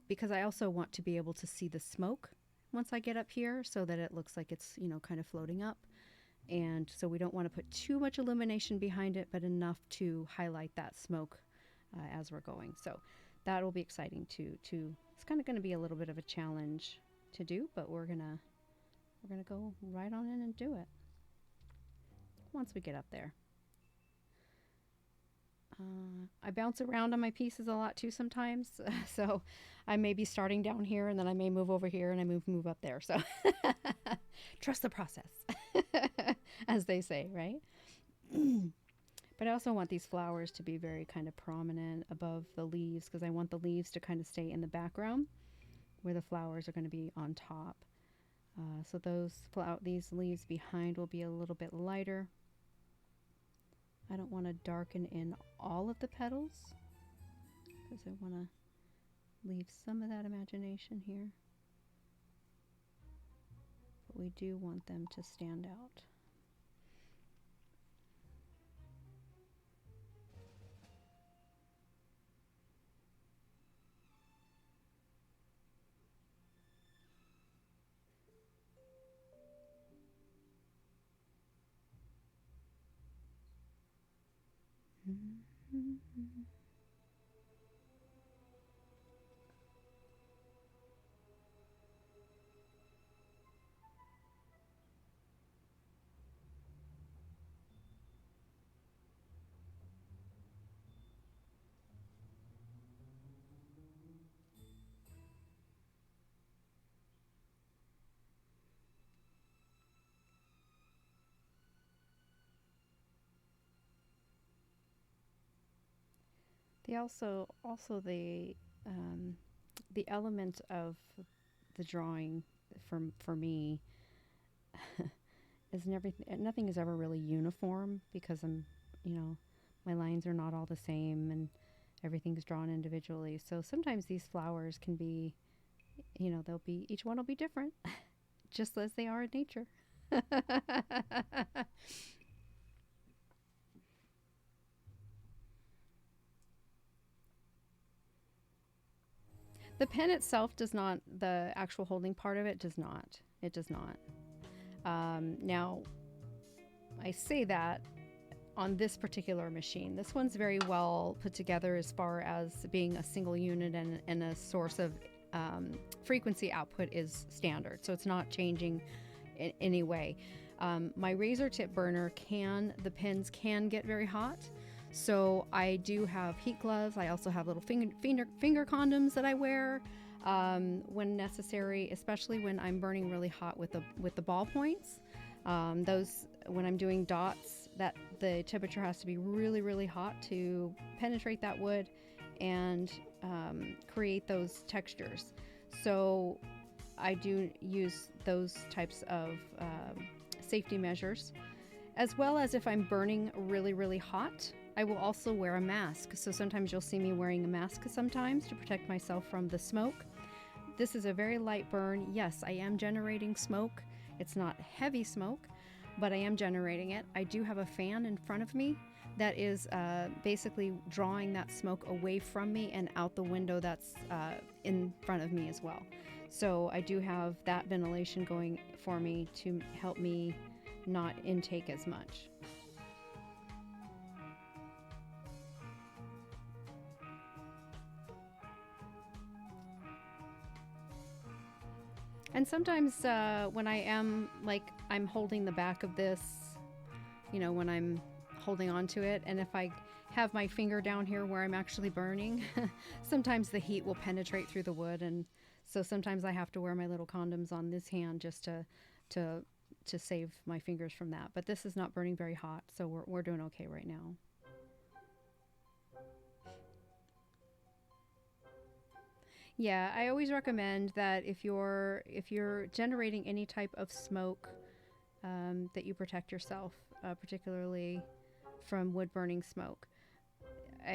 because I also want to be able to see the smoke once I get up here so that it looks like it's, you know, kind of floating up. And so we don't want to put too much illumination behind it, but enough to highlight that smoke as we're going. So that will be exciting to it's kind of going to be a little bit of a challenge to do, but we're gonna go right on in and do it once we get up there. I bounce around on my pieces a lot too sometimes, so I may be starting down here and then I may move over here and I move up there. So trust the process, as they say, right? But I also want these flowers to be very kind of prominent above the leaves because I want the leaves to kind of stay in the background where the flowers are going to be on top. So these leaves behind will be a little bit lighter. I don't want to darken in all of the petals because I want to leave some of that imagination here. But we do want them to stand out. They also the element of the drawing for me is nothing is ever really uniform because I'm, you know, my lines are not all the same and everything's drawn individually. So sometimes these flowers can be, you know, each one will be different, just as they are in nature. The pen itself does not, the actual holding part of it does not. It does not. Now, I say that on this particular machine. This one's very well put together as far as being a single unit and a source of frequency output is standard. So it's not changing in any way. My razor tip burner the pens can get very hot. So I do have heat gloves. I also have little finger condoms that I wear when necessary, especially when I'm burning really hot with the ballpoints. Those when I'm doing dots, that the temperature has to be really, really hot to penetrate that wood and create those textures. So I do use those types of safety measures, as well as if I'm burning really, really hot. I will also wear a mask. So sometimes you'll see me wearing a mask sometimes to protect myself from the smoke. This is a very light burn. Yes, I am generating smoke. It's not heavy smoke, but I am generating it. I do have a fan in front of me that is basically drawing that smoke away from me and out the window that's in front of me as well. So I do have that ventilation going for me to help me not intake as much. And sometimes when I am, like, I'm holding the back of this, you know, when I'm holding on to it, and if I have my finger down here where I'm actually burning, sometimes the heat will penetrate through the wood, and so sometimes I have to wear my little condoms on this hand just to save my fingers from that. But this is not burning very hot, so we're doing okay right now. Yeah, I always recommend that if you're generating any type of smoke, that you protect yourself, particularly from wood burning smoke.